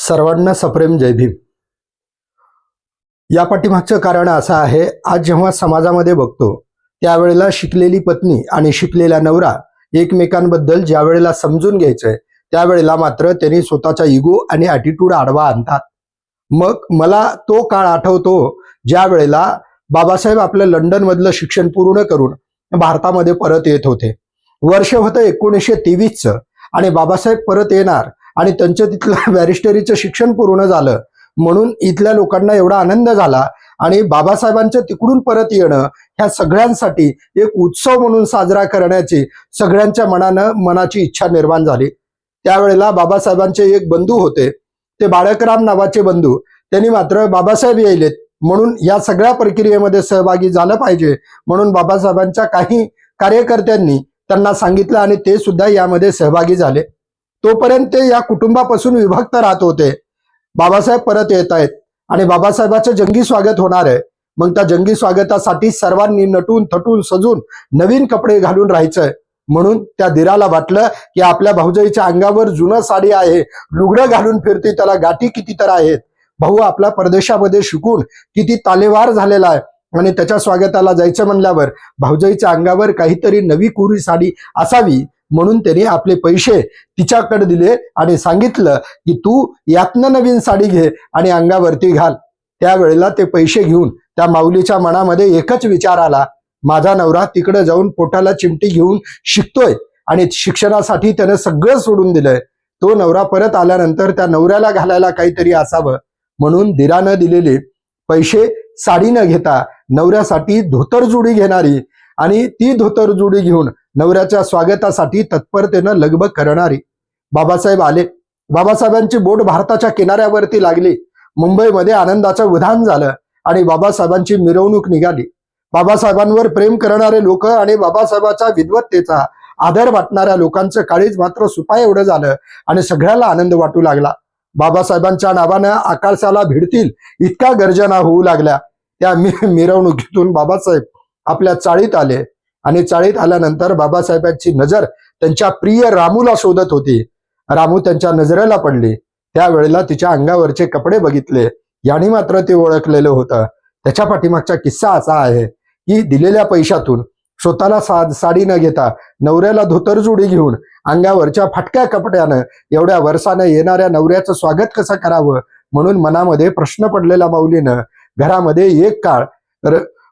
सर्वांना सप्रेम जय भीम। या पाठीमागचं कारण असं आहे, आज जेव्हा समाजामध्ये बघतो त्यावेळेला शिकलेली पत्नी आणि शिकलेला नवरा एकमेकांबद्दल ज्या वेळेला समजून घ्यायचंय त्यावेळेला मात्र त्यांनी स्वतःचा इगो आणि ॲटिट्यूड आडवा आणतात। मग मला तो काळ आठवतो ज्या वेळेला बाबासाहेब आपलं लंडनमधलं शिक्षण पूर्ण करून भारतामध्ये परत येत होते। वर्ष होतं 1923चं आणि बाबासाहेब परत येणार आणि त्यांचं तिथलं बॅरिस्टरीचं शिक्षण पूर्ण झालं म्हणून इथल्या लोकांना एवढा आनंद झाला आणि बाबासाहेबांचं तिकडून परत येणं ह्या सगळ्यांसाठी एक उत्सव म्हणून साजरा करण्याची सगळ्यांच्या मनाची इच्छा निर्माण झाली। त्यावेळेला बाबासाहेबांचे एक बंधू होते, ते बाळकराम नावाचे बंधू, त्यांनी मात्र बाबासाहेब यायलेत म्हणून या सगळ्या प्रक्रियेमध्ये सहभागी झालं पाहिजे म्हणून बाबासाहेबांच्या काही कार्यकर्त्यांनी त्यांना सांगितलं आणि ते सुद्धा यामध्ये सहभागी झाले। तोपर्यंत ते या कुटुंबापासून विभक्त राहत होते। बाबासाहेब परत येत आहेत आणि बाबासाहेबांचं जंगी स्वागत होणार आहे। मग त्या जंगी स्वागतासाठी सर्वांनी नटून थटून सजून नवीन कपडे घालून राहायचंय म्हणून त्या दिराला वाटलं की आपल्या भाऊजाईच्या अंगावर जुनं साडी आहे, लुगडं घालून फिरते, त्याला गाठी किती तर आहेत, भाऊ आपला परदेशामध्ये शिकून किती तालेवार झालेला आहे आणि त्याच्या स्वागताला जायचं म्हणल्यावर भाऊजाईच्या अंगावर काहीतरी नवी कोरी साडी असावी म्हणून त्यांनी आपले पैसे तिच्याकडे दिले आणि सांगितलं की तू यातनं नवीन साडी घे आणि अंगावरती घाल। त्यावेळेला ते पैसे घेऊन त्या माऊलीच्या मनामध्ये एकच विचार आला, माझा नवरा तिकडे जाऊन पोटाला चिमटी घेऊन शिकतोय आणि शिक्षणासाठी त्याने सगळं सोडून दिलंय। तो नवरा परत आल्यानंतर त्या नवऱ्याला घालायला काहीतरी असावं म्हणून दिरानं दिलेले पैसे साडी न घेता नवऱ्यासाठी धोतर जुडी घेणारी आणि ती धोतर जुडी घेऊन नवऱ्याच्या स्वागतासाठी तत्परतेनं लगबग करणारी। बाबासाहेब आले। बाबासाहेबांची बोट भारताच्या किनाऱ्यावरती लागली। मुंबईमध्ये आनंदाचं उधाण झालं आणि बाबासाहेबांची मिरवणूक निघाली। बाबासाहेबांवर प्रेम करणारे लोक आणि बाबासाहेबांच्या विद्वत्तेचा आदर वाटणाऱ्या लोकांचं काळीज मात्र सुपाय एवढं झालं आणि सगळ्याला आनंद वाटू लागला। बाबासाहेबांच्या नावानं आकाशाला भिडतील इतका गर्जना होऊ लागल्या। त्या मिरवणुकीतून बाबासाहेब आपल्या चाळीत आले आणि चाळीत आल्यानंतर बाबासाहेबांची नजर त्यांच्या प्रिय रामूला शोधत होती। रामू त्यांच्या नजरेला पडली। त्यावेळेला तिच्या अंगावरचे कपडे बघितले, याने मात्र ते ओळखलेलं होतं। त्याच्या पाठीमागचा किस्सा असा आहे की दिलेल्या पैशातून स्वतःला साडी न घेता नवऱ्याला धोतर जुडी घेऊन अंगावरच्या फाटक्या कपड्यानं एवढ्या वर्षानं येणाऱ्या नवऱ्याचं स्वागत कसं करावं म्हणून मनामध्ये प्रश्न पडलेला माऊलीनं घरामध्ये एक काळ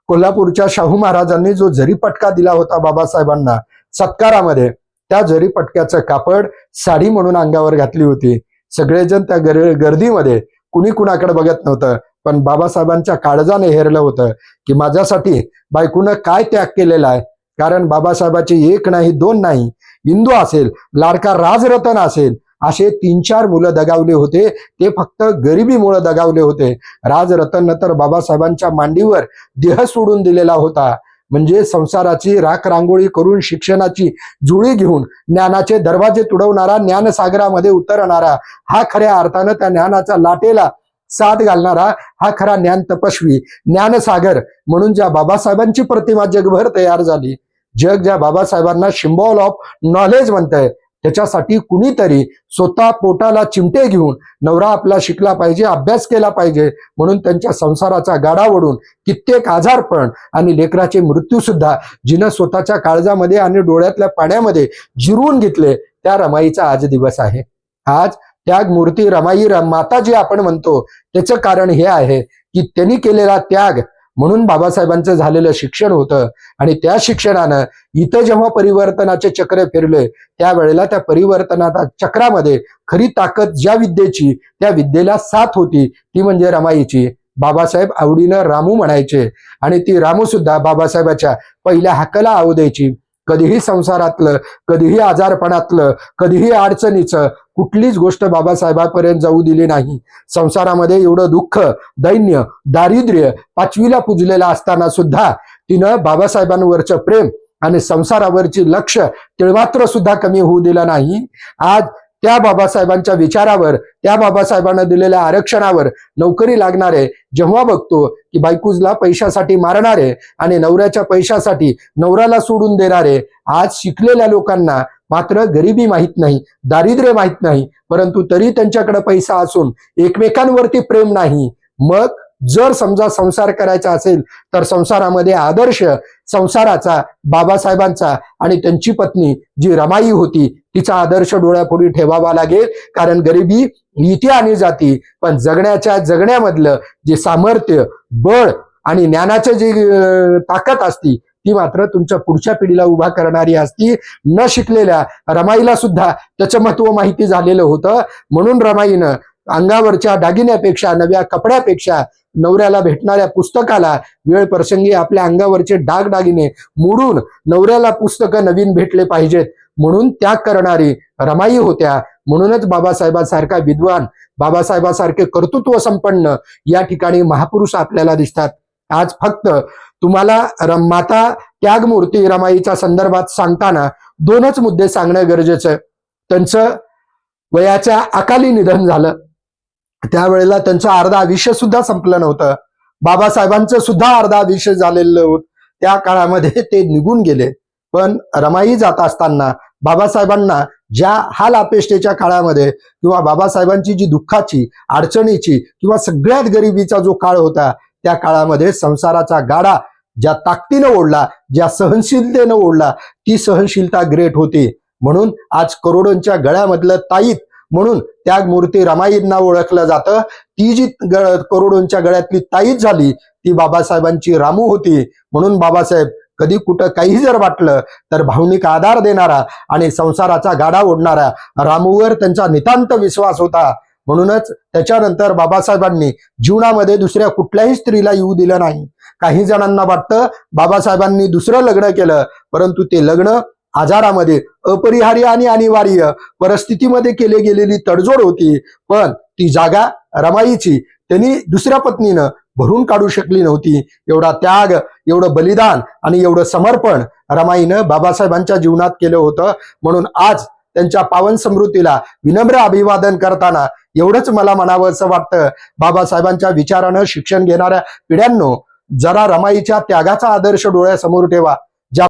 कोल्हापूरच्या शाहू महाराजांनी जो जरीपटका दिला होता बाबासाहेबांना सत्कारामध्ये, त्या जरीपटक्याचं कापड साडी म्हणून अंगावर घातली होती। सगळेजण त्या गर्दीमध्ये कुणी कुणाकडे बघत नव्हतं, पण बाबासाहेबांच्या काळजाने हेरलं होतं की माझ्यासाठी बायकोनं काय त्याग केलेला आहे। कारण बाबासाहेबाची एक नाही दोन नाही, इंदू असेल, लाडका राजरतन असेल, असे 3-4 मुलं दगावले होते। ते फक्त गरिबीमुळे दगावले होते। राजरतन तर बाबासाहेबांच्या मांडीवर देह सोडून दिलेला होता। म्हणजे संसाराची राख रांगोळी करून शिक्षणाची जुळी घेऊन ज्ञानाचे दरवाजे तुडवणारा, ज्ञानसागरामध्ये उतरणारा, हा खऱ्या अर्थानं त्या ज्ञानाच्या लाटेला साथ घालणारा, हा खरा ज्ञान तपस्वी, ज्ञानसागर म्हणून ज्या बाबासाहेबांची प्रतिमा जगभर तयार झाली, जग ज्या बाबासाहेबांना सिम्बॉल ऑफ नॉलेज म्हणतंय, त्याच्यासाठी कुणीतरी स्वतः पोटाला चिमटे घेऊन नवरा आपला शिकला पाहिजे, अभ्यास केला पाहिजे म्हणून त्यांच्या संसाराचा गाडा ओढून कित्येक आजारपण आणि लेकराचे मृत्यू सुद्धा जिनं स्वतःच्या काळजामध्ये आणि डोळ्यातल्या पाण्यामध्ये जिरवून घेतले, त्या रमाईचा आज दिवस आहे। आज त्याग मूर्ती रमाई माता जी आपण म्हणतो त्याचं कारण हे आहे की त्यांनी केलेला त्याग म्हणून बाबासाहेबांचं झालेलं शिक्षण होतं आणि त्या शिक्षणानं इथं जेव्हा परिवर्तनाचे चक्र फिरले त्यावेळेला त्या परिवर्तनाच्या चक्रामध्ये खरी ताकद ज्या विद्येची, त्या विद्येला साथ होती ती म्हणजे रमाईची। बाबासाहेब आवडीनं रामू म्हणायचे आणि ती रामू सुद्धा बाबासाहेबाच्या पहिल्या हाकला आऊ द्यायची। कधीही संसारातलं, कधीही आजारपणातलं, कधीही अडचणीचं कुठलीच गोष्ट बाबासाहेबांपर्यंत जाऊ दिली नाही। संसारामध्ये एवढं दुःख, दैन्य, दारिद्र्य 5वीला पुजलेला असताना सुद्धा तिनं बाबासाहेबांवरचं प्रेम आणि संसारावरची लक्ष तिळमात्र सुद्धा कमी होऊ दिलं नाही। आज त्या बाबासाहेबांच्या विचारावर, त्या बाबासाहेबांना दिलेल्या आरक्षणावर नोकरी लागणारे जेव्हा बघतो की बायकोला पैशासाठी मारणारे आणि नवऱ्याच्या पैशासाठी नवऱ्याला सोडून देणारे, आज शिकलेल्या लोकांना मात्र गरिबी माहित नाही, दारिद्र्य माहित नाही, परंतु तरी त्यांच्याकडे पैसा असून एकमेकांवरती प्रेम नाही. मग जर समजा संसार करायचा असेल तर संसारामध्ये आदर्श संसाराचा बाबासाहेबांचा आणि त्यांची पत्नी जी रमाई होती तिचा आदर्श डोळ्यापुढे ठेवावा लागेल. कारण गरिबी इथे आणि जाती, पण जगण्यामधलं जे सामर्थ्य, बळ आणि ज्ञानाचं जी ताकद असती ती मात्र तुमच्या पुढच्या पिढीला उभा करणारी असती. न शिकलेल्या रमाईला सुद्धा त्याचं महत्व माहिती झालेलं होतं. म्हणून रमाईनं अंगावरच्या दागिन्यापेक्षा, नव्या कपड्यापेक्षा, नवऱ्याला भेटणाऱ्या पुस्तकाला वेळ प्रसंगी आपल्या अंगावरचे दागिने मोडून नवऱ्याला पुस्तकं नवीन भेटले पाहिजेत म्हणून त्याग करणारी रमाई होत्या. म्हणूनच बाबासाहेबांसारखा विद्वान, बाबासाहेबांसारखे कर्तृत्व संपन्न या ठिकाणी महापुरुष आपल्याला दिसतात. आज फक्त तुम्हाला माता त्यागमूर्ती रमाईच्या संदर्भात सांगताना दोनच मुद्दे सांगणं गरजेचं. त्यांचं वयाच्या अकाली निधन झालं, त्यावेळेला त्यांचं अर्ध आयुष्य सुद्धा संपलं नव्हतं. बाबासाहेबांचं सुद्धा अर्ध आयुष्य झालेलं होतं. त्या काळामध्ये ते निघून गेले. पण रमाई जात असताना बाबासाहेबांना ज्या हाल अपेष्टेच्या काळामध्ये किंवा बाबासाहेबांची जी दुःखाची, अडचणीची किंवा सगळ्यात गरिबीचा जो काळ होता त्या काळामध्ये संसाराचा गाडा ज्या ताकदीनं ओढला, ज्या सहनशीलतेनं ओढला, ती सहनशीलता ग्रेट होती. म्हणून आज करोडोंच्या गळ्यामधलं ताईत म्हणून त्यागमूर्ती रमाईंना ओळखलं जातं. ती जी करोडोंच्या गळ्यातली ताईत झाली ती बाबासाहेबांची रामू होती. म्हणून बाबासाहेब कधी कुठं काही जर वाटलं तर भावनिक आधार देणारा आणि संसाराचा गाडा ओढणारा रामूवर त्यांचा नितांत विश्वास होता. म्हणूनच त्याच्यानंतर बाबासाहेबांनी जीवनामध्ये दुसऱ्या कुठल्याही स्त्रीला येऊ दिलं नाही. काही जणांना वाटतं बाबासाहेबांनी दुसरं लग्न केलं, परंतु ते लग्न आजारामध्ये, अपरिहार्य आणि अनिवार्य परिस्थितीमध्ये केली गेलेली तडजोड होती. पण ती जागा रमाईची त्यांनी दुसऱ्या पत्नीनं भरून काढू शकली नव्हती. एवढा त्याग, एवढं बलिदान आणि एवढं समर्पण रमाईनं बाबासाहेबांच्या जीवनात केलं होतं. म्हणून आज त्यांच्या पावन स्मृतीला विनम्र अभिवादन करताना एवढंच मला म्हणावंसं वाटतं, बाबासाहेबांच्या विचारानं शिक्षण घेणाऱ्या पिढ्यांनो, जरा रमाईच्या त्यागाचा आदर्श डोळ्यासमोर ठेवा.